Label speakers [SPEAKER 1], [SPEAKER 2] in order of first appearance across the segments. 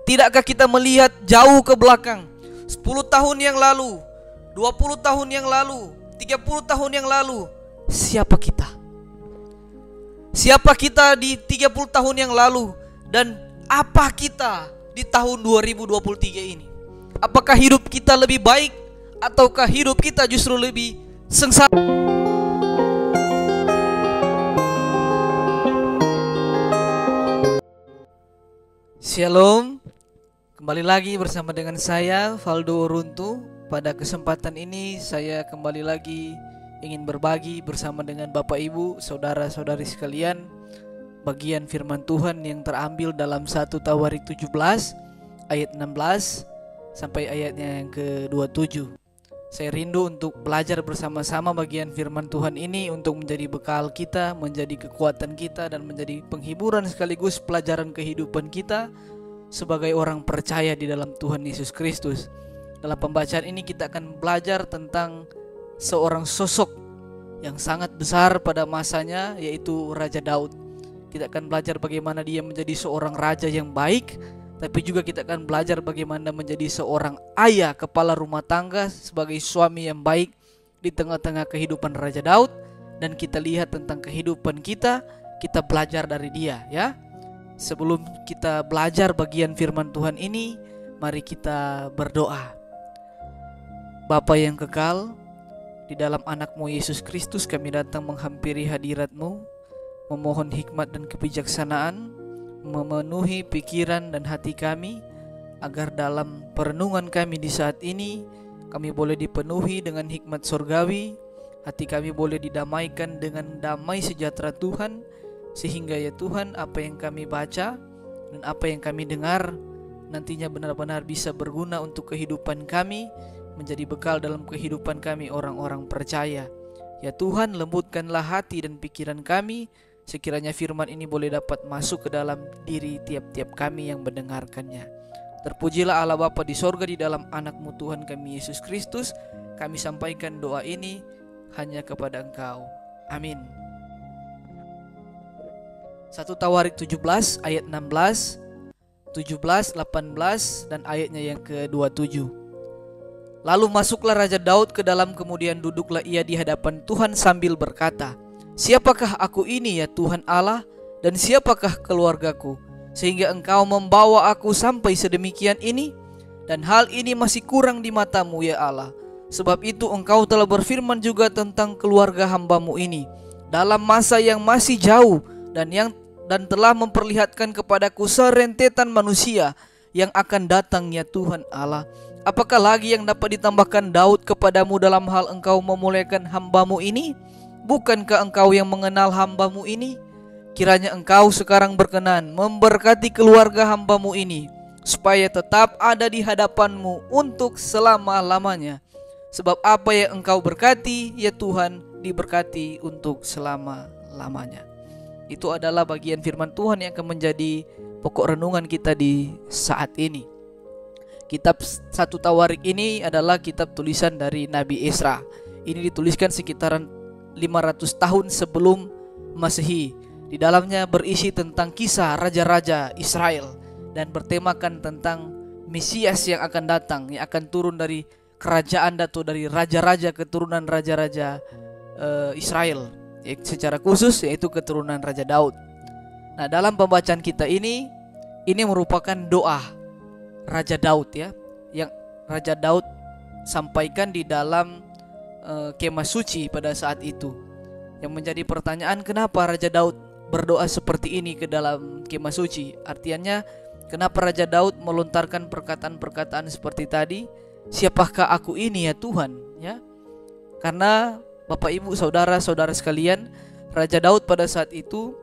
[SPEAKER 1] Tidakkah kita melihat jauh ke belakang, 10 tahun yang lalu, 20 tahun yang lalu, 30 tahun yang lalu, siapa kita? Siapa kita di 30 tahun yang lalu, dan apa kita di tahun 2023 ini? Apakah hidup kita lebih baik ataukah hidup kita justru lebih sengsara? Shalom. Kembali lagi bersama dengan saya Valdo Oruntu. Pada kesempatan ini saya kembali lagi ingin berbagi bersama dengan Bapak Ibu, saudara-saudari sekalian, bagian firman Tuhan yang terambil dalam 1 Tawarik 17 ayat 16 sampai ayatnya yang ke-27. Saya rindu untuk belajar bersama-sama bagian firman Tuhan ini untuk menjadi bekal kita, menjadi kekuatan kita, dan menjadi penghiburan sekaligus pelajaran kehidupan kita sebagai orang percaya di dalam Tuhan Yesus Kristus. Dalam pembacaan ini kita akan belajar tentang seorang sosok yang sangat besar pada masanya, yaitu Raja Daud. Kita akan belajar bagaimana dia menjadi seorang raja yang baik, tapi juga kita akan belajar bagaimana menjadi seorang ayah, kepala rumah tangga, sebagai suami yang baik di tengah-tengah kehidupan Raja Daud. Dan kita lihat tentang kehidupan kita belajar dari dia, ya. Sebelum kita belajar bagian firman Tuhan ini, mari kita berdoa. Bapa yang kekal, di dalam anak-Mu Yesus Kristus kami datang menghampiri hadirat-Mu, memohon hikmat dan kebijaksanaan memenuhi pikiran dan hati kami, agar dalam perenungan kami di saat ini kami boleh dipenuhi dengan hikmat surgawi, hati kami boleh didamaikan dengan damai sejahtera Tuhan, sehingga ya Tuhan, apa yang kami baca dan apa yang kami dengar nantinya benar-benar bisa berguna untuk kehidupan kami, menjadi bekal dalam kehidupan kami orang-orang percaya. Ya Tuhan, lembutkanlah hati dan pikiran kami, sekiranya firman ini boleh dapat masuk ke dalam diri tiap-tiap kami yang mendengarkannya. Terpujilah Allah Bapa di sorga, di dalam anak-Mu Tuhan kami Yesus Kristus. Kami sampaikan doa ini hanya kepada Engkau. Amin. 1 Tawarik 17 ayat 16, 17, 18 dan ayatnya yang ke-27. Lalu masuklah Raja Daud ke dalam, kemudian duduklah ia di hadapan Tuhan sambil berkata, "Siapakah aku ini ya Tuhan Allah, dan siapakah keluargaku, sehingga Engkau membawa aku sampai sedemikian ini? Dan hal ini masih kurang di mata-Mu ya Allah. Sebab itu Engkau telah berfirman juga tentang keluarga hamba-Mu ini dalam masa yang masih jauh, dan telah memperlihatkan kepadaku serentetan manusia yang akan datang ya Tuhan Allah. Apakah lagi yang dapat ditambahkan Daud kepadamu dalam hal Engkau memuliakan hamba-Mu ini? Bukankah Engkau yang mengenal hamba-Mu ini? Kiranya Engkau sekarang berkenan memberkati keluarga hamba-Mu ini, supaya tetap ada di hadapan-Mu untuk selama-lamanya. Sebab apa yang Engkau berkati, ya Tuhan, diberkati untuk selama-lamanya." Itu adalah bagian firman Tuhan yang akan menjadi pokok renungan kita di saat ini. Kitab 1 Tawarik ini adalah kitab tulisan dari Nabi Ezra. Ini dituliskan sekitaran 500 tahun sebelum Masehi. Di dalamnya berisi tentang kisah raja-raja Israel dan bertemakan tentang Mesias yang akan datang, yang akan turun dari kerajaan atau dari raja-raja keturunan raja-raja Israel, secara khusus yaitu keturunan Raja Daud. Nah, dalam pembacaan kita ini merupakan doa Raja Daud, ya, yang Raja Daud sampaikan di dalam kemah suci pada saat itu. Yang menjadi pertanyaan, kenapa Raja Daud berdoa seperti ini ke dalam kemah suci? Artinya, kenapa Raja Daud melontarkan perkataan-perkataan seperti tadi? Siapakah aku ini ya Tuhan? Ya, karena Bapak Ibu, saudara-saudara sekalian, Raja Daud pada saat itu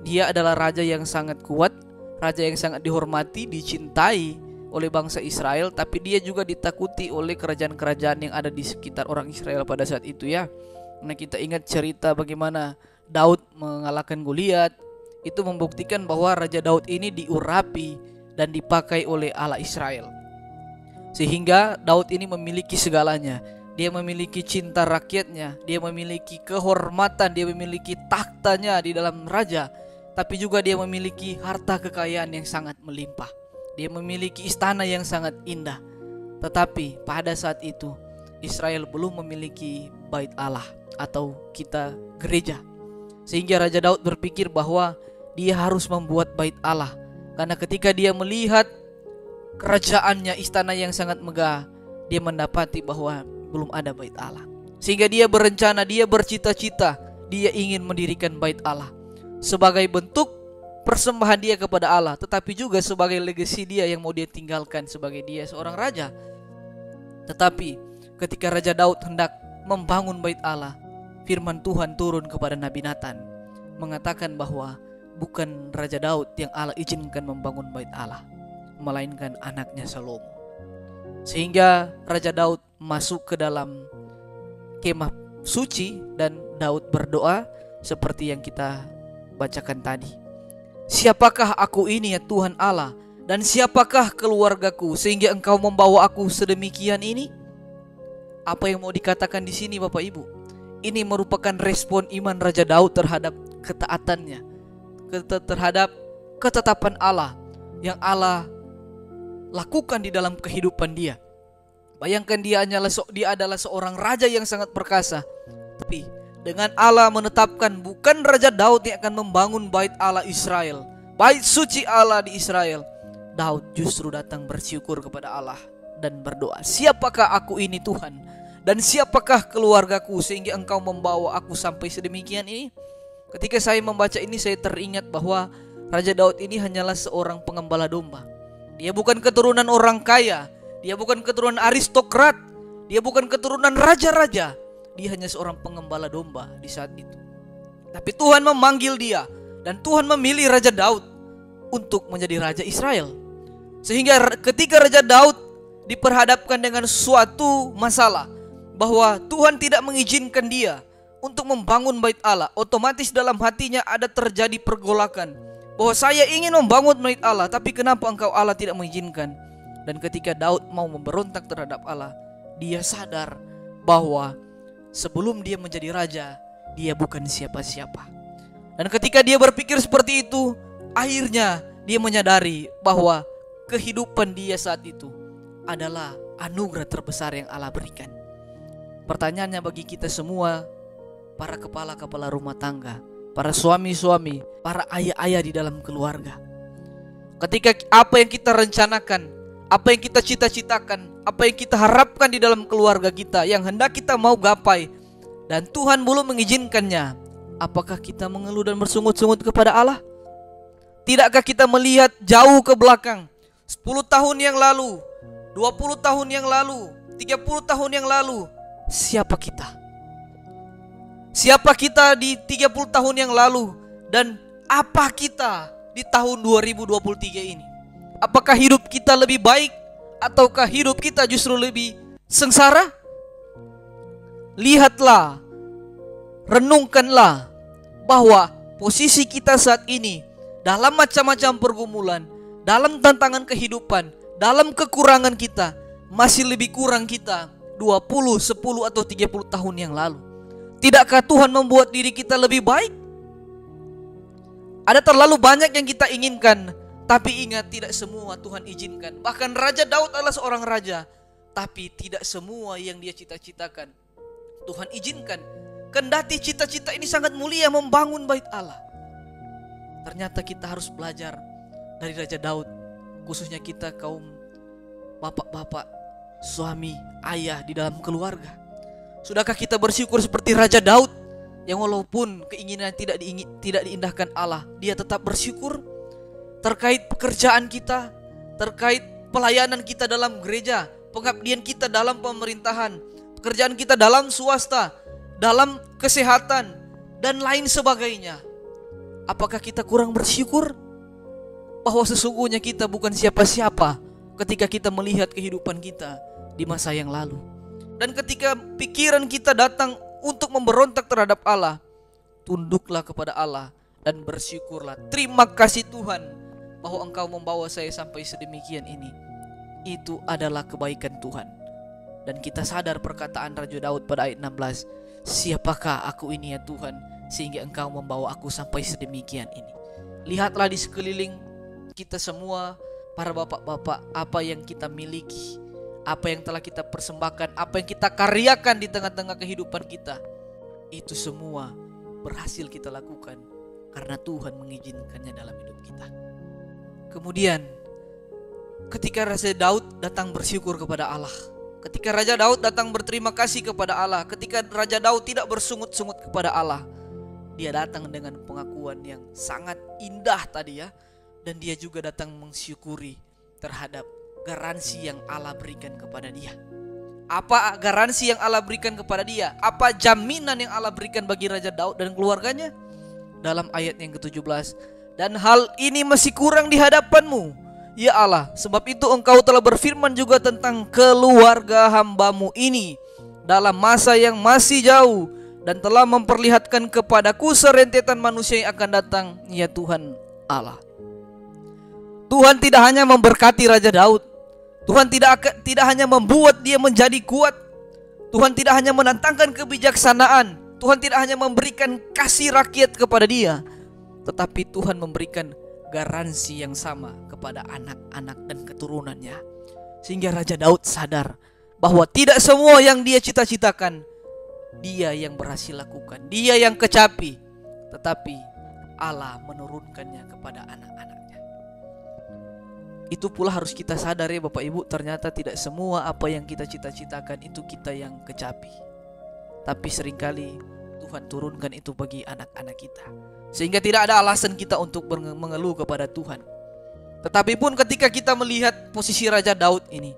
[SPEAKER 1] dia adalah raja yang sangat kuat, raja yang sangat dihormati, dicintai oleh bangsa Israel, tapi dia juga ditakuti oleh kerajaan-kerajaan yang ada di sekitar orang Israel pada saat itu, ya. Nah, kita ingat cerita bagaimana Daud mengalahkan Goliat. Itu membuktikan bahwa Raja Daud ini diurapi dan dipakai oleh Allah Israel, sehingga Daud ini memiliki segalanya. Dia memiliki cinta rakyatnya, dia memiliki kehormatan, dia memiliki tahtanya di dalam raja, tapi juga dia memiliki harta kekayaan yang sangat melimpah. Dia memiliki istana yang sangat indah. Tetapi pada saat itu Israel belum memiliki bait Allah atau kita gereja. Sehingga Raja Daud berpikir bahwa dia harus membuat bait Allah. Karena ketika dia melihat kerajaannya, istana yang sangat megah, dia mendapati bahwa belum ada bait Allah. Sehingga dia berencana, dia bercita-cita, dia ingin mendirikan bait Allah sebagai bentuk persembahan dia kepada Allah, tetapi juga sebagai legasi dia yang mau dia tinggalkan sebagai dia seorang raja. Tetapi ketika Raja Daud hendak membangun bait Allah, firman Tuhan turun kepada Nabi Nathan mengatakan bahwa bukan Raja Daud yang Allah izinkan membangun bait Allah, melainkan anaknya Salomo. Sehingga Raja Daud masuk ke dalam kemah suci dan Daud berdoa seperti yang kita bacakan tadi. Siapakah aku ini ya Tuhan Allah, dan siapakah keluargaku sehingga Engkau membawa aku sedemikian ini? Apa yang mau dikatakan di sini Bapak Ibu? Ini merupakan respon iman Raja Daud terhadap ketaatannya, terhadap ketetapan Allah yang Allah lakukan di dalam kehidupan dia. Bayangkan dia adalah seorang raja yang sangat perkasa, tapi dengan Allah menetapkan bukan Raja Daud yang akan membangun bait Allah Israel, bait suci Allah di Israel. Daud justru datang bersyukur kepada Allah dan berdoa, siapakah aku ini Tuhan, dan siapakah keluargaku sehingga Engkau membawa aku sampai sedemikian ini? Ketika saya membaca ini, saya teringat bahwa Raja Daud ini hanyalah seorang pengembala domba. Dia bukan keturunan orang kaya, dia bukan keturunan aristokrat, dia bukan keturunan raja-raja. Dia hanya seorang pengembala domba di saat itu. Tapi Tuhan memanggil dia, dan Tuhan memilih Raja Daud untuk menjadi Raja Israel. Sehingga ketika Raja Daud diperhadapkan dengan suatu masalah, bahwa Tuhan tidak mengizinkan dia untuk membangun bait Allah, otomatis dalam hatinya ada terjadi pergolakan, bahwa saya ingin membangun bait Allah, tapi kenapa Engkau Allah tidak mengizinkan? Dan ketika Daud mau memberontak terhadap Allah, dia sadar bahwa sebelum dia menjadi raja, dia bukan siapa-siapa. Dan ketika dia berpikir seperti itu, akhirnya dia menyadari bahwa kehidupan dia saat itu adalah anugerah terbesar yang Allah berikan. Pertanyaannya bagi kita semua, para kepala-kepala rumah tangga, para suami-suami, para ayah-ayah di dalam keluarga, ketika apa yang kita rencanakan, apa yang kita cita-citakan, apa yang kita harapkan di dalam keluarga kita, yang hendak kita mau gapai, dan Tuhan belum mengizinkannya, apakah kita mengeluh dan bersungut-sungut kepada Allah? Tidakkah kita melihat jauh ke belakang, 10 tahun yang lalu, 20 tahun yang lalu, 30 tahun yang lalu, siapa kita? Siapa kita di 30 tahun yang lalu, dan apa kita di tahun 2023 ini? Apakah hidup kita lebih baik, ataukah hidup kita justru lebih sengsara? Lihatlah, renungkanlah bahwa posisi kita saat ini dalam macam-macam pergumulan, dalam tantangan kehidupan, dalam kekurangan kita, masih lebih kurang kita 20, 10 atau 30 tahun yang lalu. Tidakkah Tuhan membuat diri kita lebih baik? Ada terlalu banyak yang kita inginkan, tapi ingat, tidak semua Tuhan izinkan. Bahkan Raja Daud adalah seorang raja, tapi tidak semua yang dia cita-citakan Tuhan izinkan. Kendati cita-cita ini sangat mulia, membangun bait Allah, ternyata kita harus belajar dari Raja Daud, khususnya kita kaum bapak-bapak, suami, ayah di dalam keluarga. Sudahkah kita bersyukur seperti Raja Daud, yang walaupun keinginan tidak diindahkan Allah, dia tetap bersyukur terkait pekerjaan kita, terkait pelayanan kita dalam gereja, pengabdian kita dalam pemerintahan, pekerjaan kita dalam swasta, dalam kesehatan, dan lain sebagainya. Apakah kita kurang bersyukur bahwa sesungguhnya kita bukan siapa-siapa ketika kita melihat kehidupan kita di masa yang lalu? Dan ketika pikiran kita datang untuk memberontak terhadap Allah, tunduklah kepada Allah dan bersyukurlah. Terima kasih Tuhan bahwa Engkau membawa saya sampai sedemikian ini. Itu adalah kebaikan Tuhan. Dan kita sadar perkataan Raja Daud pada ayat 16, siapakah aku ini ya Tuhan, sehingga Engkau membawa aku sampai sedemikian ini. Lihatlah di sekeliling kita semua, para bapak-bapak, apa yang kita miliki, apa yang telah kita persembahkan, apa yang kita karyakan di tengah-tengah kehidupan kita, itu semua berhasil kita lakukan karena Tuhan mengizinkannya dalam hidup kita. Kemudian ketika Raja Daud datang bersyukur kepada Allah, ketika Raja Daud datang berterima kasih kepada Allah, ketika Raja Daud tidak bersungut-sungut kepada Allah, dia datang dengan pengakuan yang sangat indah tadi ya. Dan dia juga datang mensyukuri terhadap garansi yang Allah berikan kepada dia. Apa garansi yang Allah berikan kepada dia? Apa jaminan yang Allah berikan bagi Raja Daud dan keluarganya? Dalam ayat yang ke-17, dan hal ini masih kurang di hadapanmu, ya Allah, sebab itu engkau telah berfirman juga tentang keluarga hambamu ini dalam masa yang masih jauh, dan telah memperlihatkan kepadaku serentetan manusia yang akan datang, ya Tuhan Allah. Tuhan tidak hanya memberkati Raja Daud, Tuhan tidak hanya membuat dia menjadi kuat, Tuhan tidak hanya menantangkan kebijaksanaan, Tuhan tidak hanya memberikan kasih rakyat kepada dia, tetapi Tuhan memberikan garansi yang sama kepada anak-anak dan keturunannya. Sehingga Raja Daud sadar bahwa tidak semua yang dia cita-citakan dia yang berhasil lakukan, dia yang kecapi, tetapi Allah menurunkannya kepada anak-anaknya. Itu pula harus kita sadar ya Bapak Ibu, ternyata tidak semua apa yang kita cita-citakan itu kita yang kecapi, tapi seringkali Tuhan turunkan itu bagi anak-anak kita, sehingga tidak ada alasan kita untuk mengeluh kepada Tuhan. Tetapi pun ketika kita melihat posisi Raja Daud ini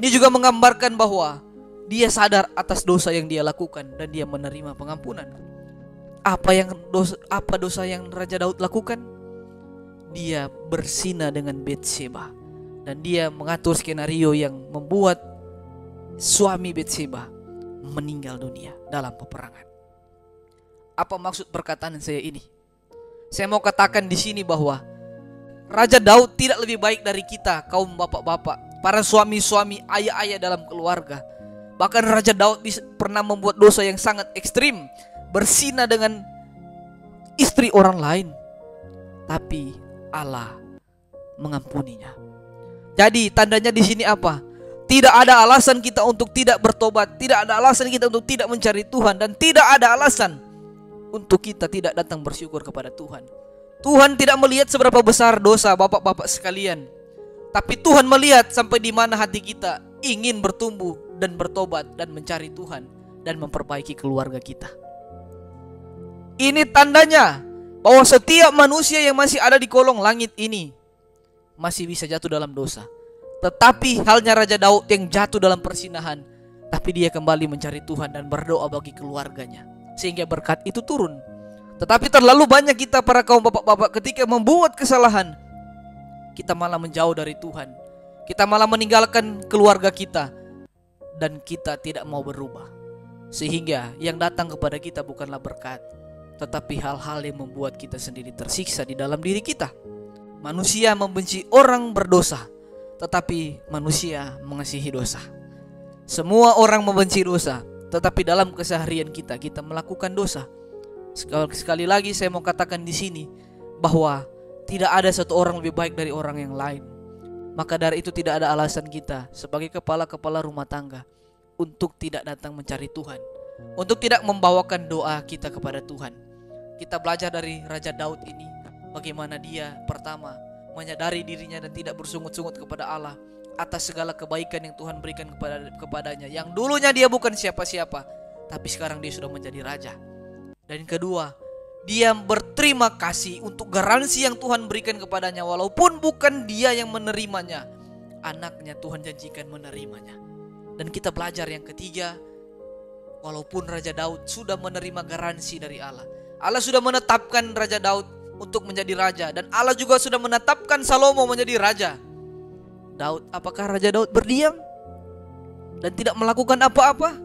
[SPEAKER 1] juga menggambarkan bahwa dia sadar atas dosa yang dia lakukan dan dia menerima pengampunan. Apa dosa yang Raja Daud lakukan? Dia berzina dengan Batseba, dan dia mengatur skenario yang membuat suami Batseba meninggal dunia dalam peperangan. Apa maksud perkataan saya ini? Saya mau katakan di sini bahwa Raja Daud tidak lebih baik dari kita, kaum bapak-bapak, para suami-suami, ayah-ayah dalam keluarga. Bahkan Raja Daud pernah membuat dosa yang sangat ekstrim, berzina dengan istri orang lain, tapi Allah mengampuninya. Jadi tandanya di sini apa? Tidak ada alasan kita untuk tidak bertobat, tidak ada alasan kita untuk tidak mencari Tuhan, dan tidak ada alasan untuk kita tidak datang bersyukur kepada Tuhan. Tuhan tidak melihat seberapa besar dosa bapak-bapak sekalian, tapi Tuhan melihat sampai di mana hati kita ingin bertumbuh dan bertobat dan mencari Tuhan dan memperbaiki keluarga kita. Ini tandanya bahwa setiap manusia yang masih ada di kolong langit ini masih bisa jatuh dalam dosa. Tetapi halnya Raja Daud yang jatuh dalam persinahan, tapi dia kembali mencari Tuhan dan berdoa bagi keluarganya, sehingga berkat itu turun. Tetapi terlalu banyak kita para kaum bapak-bapak ketika membuat kesalahan, kita malah menjauh dari Tuhan, kita malah meninggalkan keluarga kita, dan kita tidak mau berubah. Sehingga yang datang kepada kita bukanlah berkat, tetapi hal-hal yang membuat kita sendiri tersiksa di dalam diri kita. Manusia membenci orang berdosa, tetapi manusia mengasihi dosa. Semua orang membenci dosa, tetapi dalam keseharian kita melakukan dosa. Sekali lagi saya mau katakan di sini bahwa tidak ada satu orang lebih baik dari orang yang lain. Maka dari itu tidak ada alasan kita sebagai kepala-kepala rumah tangga untuk tidak datang mencari Tuhan, untuk tidak membawakan doa kita kepada Tuhan. Kita belajar dari Raja Daud ini, bagaimana dia pertama menyadari dirinya dan tidak bersungut-sungut kepada Allah atas segala kebaikan yang Tuhan berikan kepadanya. Yang dulunya dia bukan siapa-siapa, tapi sekarang dia sudah menjadi raja. Dan kedua, dia berterima kasih untuk garansi yang Tuhan berikan kepadanya, walaupun bukan dia yang menerimanya, anaknya Tuhan janjikan menerimanya. Dan kita belajar yang ketiga, walaupun Raja Daud sudah menerima garansi dari Allah, Allah sudah menetapkan Raja Daud untuk menjadi raja, dan Allah juga sudah menetapkan Salomo menjadi raja. Apakah Raja Daud berdiam dan tidak melakukan apa-apa?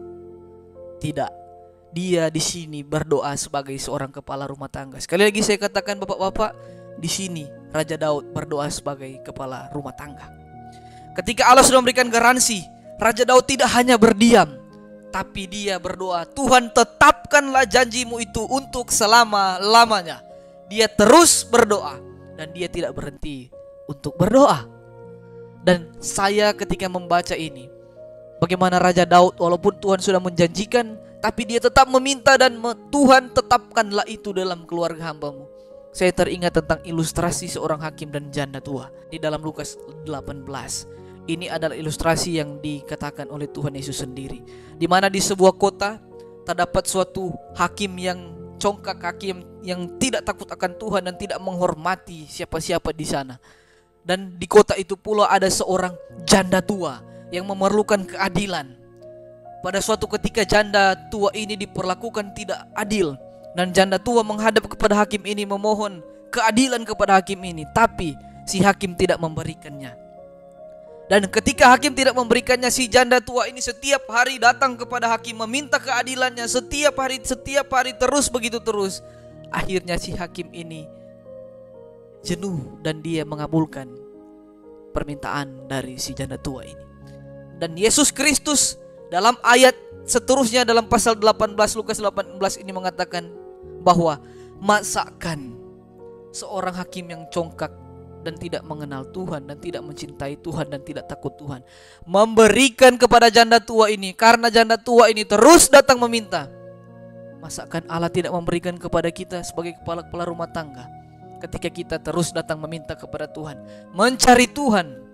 [SPEAKER 1] Tidak. Dia di sini berdoa sebagai seorang kepala rumah tangga. Sekali lagi saya katakan bapak-bapak, di sini Raja Daud berdoa sebagai kepala rumah tangga. Ketika Allah sudah memberikan garansi, Raja Daud tidak hanya berdiam, tapi dia berdoa, Tuhan tetapkanlah janjimu itu untuk selama-lamanya. Dia terus berdoa dan dia tidak berhenti untuk berdoa. Dan saya ketika membaca ini, bagaimana Raja Daud walaupun Tuhan sudah menjanjikan, tapi dia tetap meminta dan Tuhan tetapkanlah itu dalam keluarga hamba-Mu. Saya teringat tentang ilustrasi seorang hakim dan janda tua di dalam Lukas 18. Ini adalah ilustrasi yang dikatakan oleh Tuhan Yesus sendiri, di mana di sebuah kota terdapat suatu hakim yang congkak, hakim yang tidak takut akan Tuhan dan tidak menghormati siapa-siapa di sana. Dan di kota itu pula ada seorang janda tua yang memerlukan keadilan. Pada suatu ketika janda tua ini diperlakukan tidak adil, dan janda tua menghadap kepada hakim ini memohon keadilan kepada hakim ini, tapi si hakim tidak memberikannya. Dan ketika hakim tidak memberikannya, si janda tua ini setiap hari datang kepada hakim meminta keadilannya, setiap hari terus begitu terus. Akhirnya si hakim ini jenuh dan dia mengabulkan permintaan dari si janda tua ini. Dan Yesus Kristus dalam ayat seterusnya dalam pasal 18 Lukas 18 ini mengatakan bahwa masakan seorang hakim yang congkak dan tidak mengenal Tuhan dan tidak mencintai Tuhan dan tidak takut Tuhan memberikan kepada janda tua ini, karena janda tua ini terus datang meminta. Masakan Allah tidak memberikan kepada kita sebagai kepala rumah tangga ketika kita terus datang meminta kepada Tuhan, mencari Tuhan?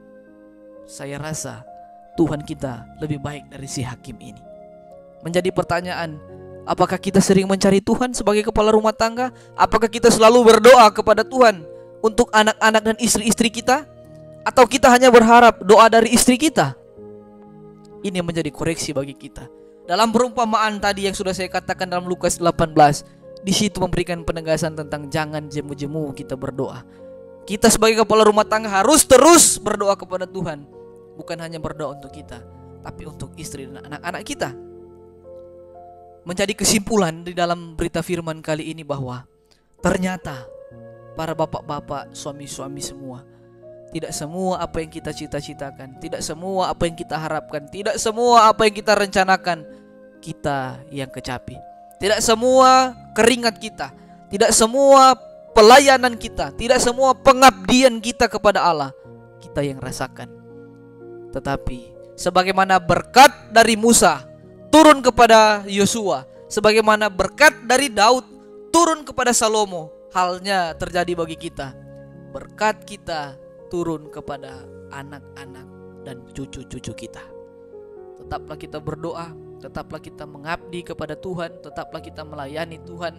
[SPEAKER 1] Saya rasa Tuhan kita lebih baik dari si hakim ini. Menjadi pertanyaan, apakah kita sering mencari Tuhan sebagai kepala rumah tangga? Apakah kita selalu berdoa kepada Tuhan untuk anak-anak dan istri-istri kita? Atau kita hanya berharap doa dari istri kita? Ini menjadi koreksi bagi kita. Dalam perumpamaan tadi yang sudah saya katakan dalam Lukas 18, di situ memberikan penegasan tentang jangan jemu-jemu kita berdoa. Kita sebagai kepala rumah tangga harus terus berdoa kepada Tuhan. Bukan hanya berdoa untuk kita, tapi untuk istri dan anak-anak kita. Menjadi kesimpulan di dalam berita firman kali ini bahwa ternyata para bapak-bapak, suami-suami semua, tidak semua apa yang kita cita-citakan, tidak semua apa yang kita harapkan, tidak semua apa yang kita rencanakan kita yang kecapi. Tidak semua keringat kita, tidak semua pelayanan kita, tidak semua pengabdian kita kepada Allah kita yang rasakan. Tetapi sebagaimana berkat dari Musa turun kepada Yosua, sebagaimana berkat dari Daud turun kepada Salomo, halnya terjadi bagi kita. Berkat kita turun kepada anak-anak dan cucu-cucu kita. Tetaplah kita berdoa, tetaplah kita mengabdi kepada Tuhan, tetaplah kita melayani Tuhan,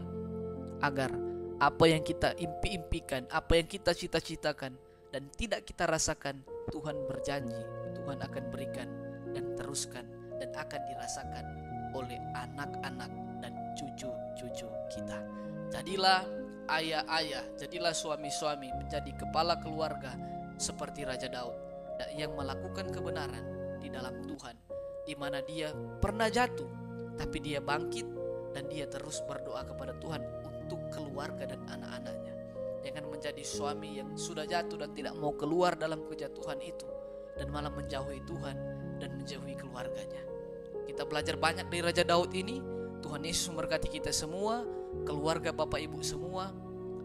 [SPEAKER 1] agar apa yang kita impi-impikan, apa yang kita cita-citakan dan tidak kita rasakan, Tuhan berjanji Tuhan akan berikan dan teruskan dan akan dirasakan oleh anak-anak dan cucu-cucu kita. Jadilah ayah-ayah, jadilah suami-suami, menjadi kepala keluarga seperti Raja Daud yang melakukan kebenaran di dalam Tuhan, di mana dia pernah jatuh tapi dia bangkit dan dia terus berdoa kepada Tuhan untuk keluarga dan anak-anaknya. Jangan menjadi suami yang sudah jatuh dan tidak mau keluar dalam kejatuhan itu dan malah menjauhi Tuhan dan menjauhi keluarganya. Kita belajar banyak dari Raja Daud ini. Tuhan Yesus memberkati kita semua, keluarga Bapak Ibu semua,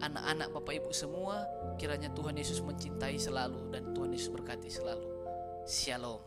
[SPEAKER 1] anak-anak Bapak Ibu semua. Kiranya Tuhan Yesus mencintai selalu dan Tuhan Yesus berkati selalu. Shalom.